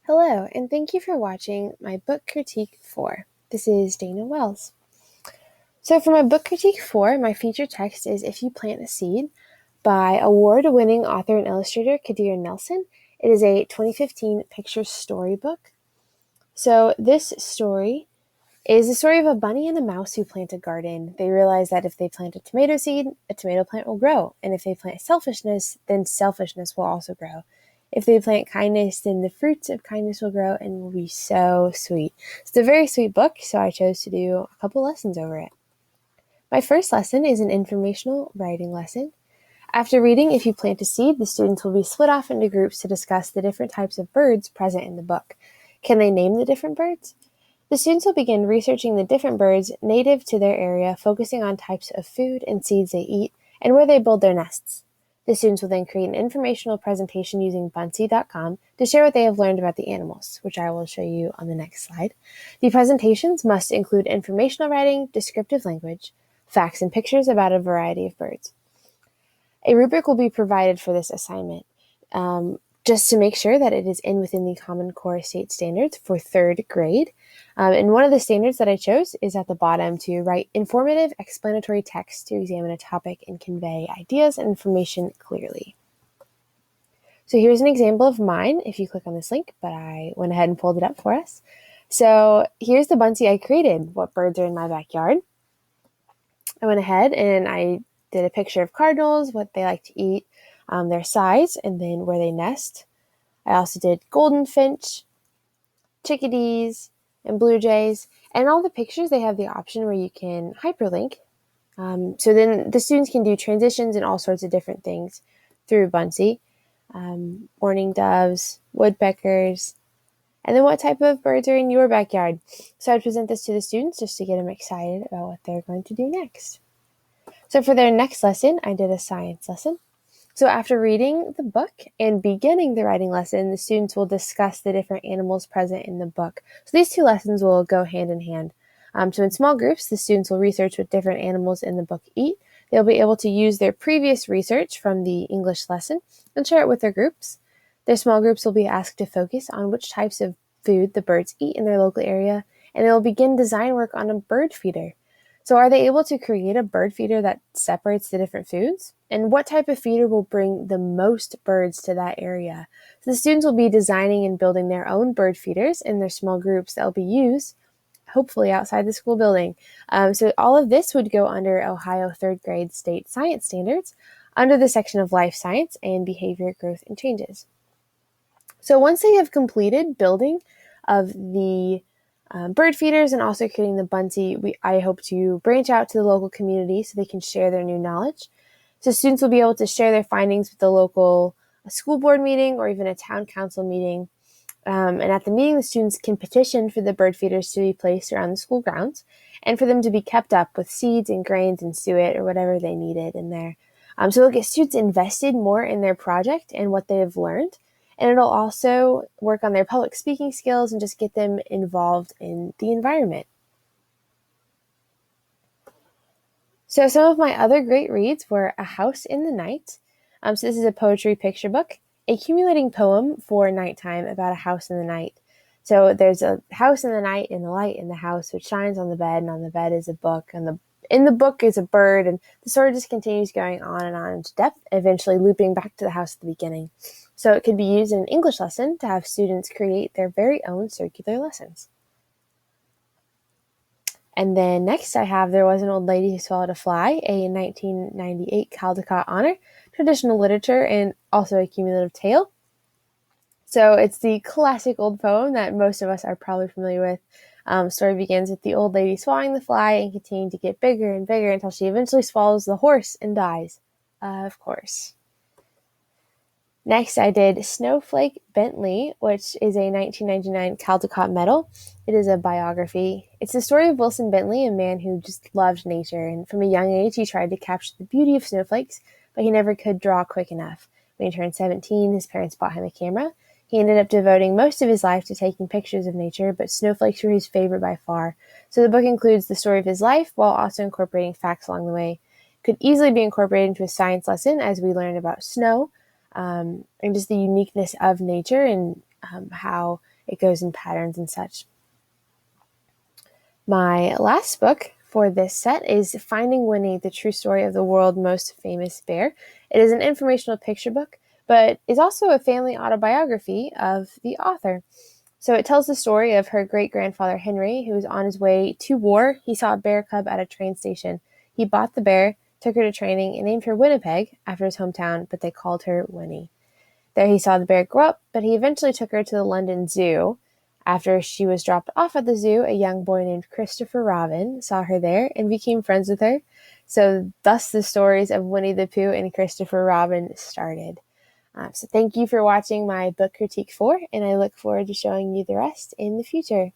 Hello, and thank you for watching my book critique 4. This is Dana Wells. So for my book critique 4, my feature text is If You Plant a Seed by award-winning author and illustrator Kadir Nelson. It is a 2015 picture storybook. So this story is the story of a bunny and a mouse who plant a garden. They realize that if they plant a tomato seed, a tomato plant will grow. And if they plant selfishness, then selfishness will also grow. If they plant kindness, then the fruits of kindness will grow and will be so sweet. It's a very sweet book, so I chose to do a couple lessons over it. My first lesson is an informational writing lesson. After reading If You Plant a Seed, the students will be split off into groups to discuss the different types of birds present in the book. Can they name the different birds? The students will begin researching the different birds native to their area, focusing on types of food and seeds they eat and where they build their nests. The students will then create an informational presentation using Buncee.com to share what they have learned about the animals, which I will show you on the next slide. The presentations must include informational writing, descriptive language, facts and pictures about a variety of birds. A rubric will be provided for this assignment, just to make sure that it is within the Common Core state standards for third grade. And one of the standards that I chose is at the bottom to write informative explanatory text to examine a topic and convey ideas and information clearly. So here's an example of mine if you click on this link, but I went ahead and pulled it up for us. So here's the Buncee I created. What birds are in my backyard? I went ahead and I did a picture of cardinals, what they like to eat, their size, and then where they nest. I also did golden finch, chickadees, and blue jays. And all the pictures, they have the option where you can hyperlink. So then the students can do transitions and all sorts of different things through Buncee. Mourning doves, woodpeckers, and then what type of birds are in your backyard. So I'd present this to the students just to get them excited about what they're going to do next. So for their next lesson, I did a science lesson. So after reading the book and beginning the writing lesson, the students will discuss the different animals present in the book. So these two lessons will go hand in hand. So in small groups, the students will research what different animals in the book eat. They'll be able to use their previous research from the English lesson and share it with their groups. Their small groups will be asked to focus on which types of food the birds eat in their local area, and they will begin design work on a bird feeder. So are they able to create a bird feeder that separates the different foods? And what type of feeder will bring the most birds to that area? So the students will be designing and building their own bird feeders in their small groups that will be used, hopefully outside the school building. So all of this would go under Ohio third grade state science standards under the section of life science and behavior growth and changes. So once they have completed building of the bird feeders and also creating the Buncee, I hope to branch out to the local community so they can share their new knowledge. So students will be able to share their findings with the local school board meeting or even a town council meeting. And at the meeting, the students can petition for the bird feeders to be placed around the school grounds and for them to be kept up with seeds and grains and suet or whatever they needed in there. So it'll get students invested more in their project and what they have learned. And it'll also work on their public speaking skills and just get them involved in the environment. So some of my other great reads were A House in the Night. So this is a poetry picture book, accumulating poem for nighttime about a house in the night. So there's a house in the night and the light in the house which shines on the bed, and on the bed is a book, and in the book is a bird, and the story just continues going on into depth, eventually looping back to the house at the beginning. So it could be used in an English lesson to have students create their very own circular lessons. And then next I have There Was an Old Lady Who Swallowed a Fly, a 1998 Caldecott honor, traditional literature, and also a cumulative tale. So it's the classic old poem that most of us are probably familiar with. Story begins with the old lady swallowing the fly and continuing to get bigger and bigger until she eventually swallows the horse and dies. Of course. Next, I did Snowflake Bentley, which is a 1999 Caldecott medal. It is a biography. It's the story of Wilson Bentley, a man who just loved nature, and from a young age he tried to capture the beauty of snowflakes, but he never could draw quick enough. When he turned 17, his parents bought him a camera. He ended up devoting most of his life to taking pictures of nature, but snowflakes were his favorite by far. So the book includes the story of his life while also incorporating facts along the way. It could easily be incorporated into a science lesson as we learn about snow, and just the uniqueness of nature and how it goes in patterns and such. My last book for this set is Finding Winnie, the True Story of the World's Most Famous Bear. It is an informational picture book, but is also a family autobiography of the author. So it tells the story of her great-grandfather Henry, who was on his way to war. He saw a bear cub at a train station. He bought the bear, took her to training, and named her Winnipeg after his hometown, but they called her Winnie. There he saw the bear grow up, but he eventually took her to the London Zoo. After she was dropped off at the zoo, a young boy named Christopher Robin saw her there and became friends with her. So thus the stories of Winnie the Pooh and Christopher Robin started. So thank you for watching my book critique 4, and I look forward to showing you the rest in the future.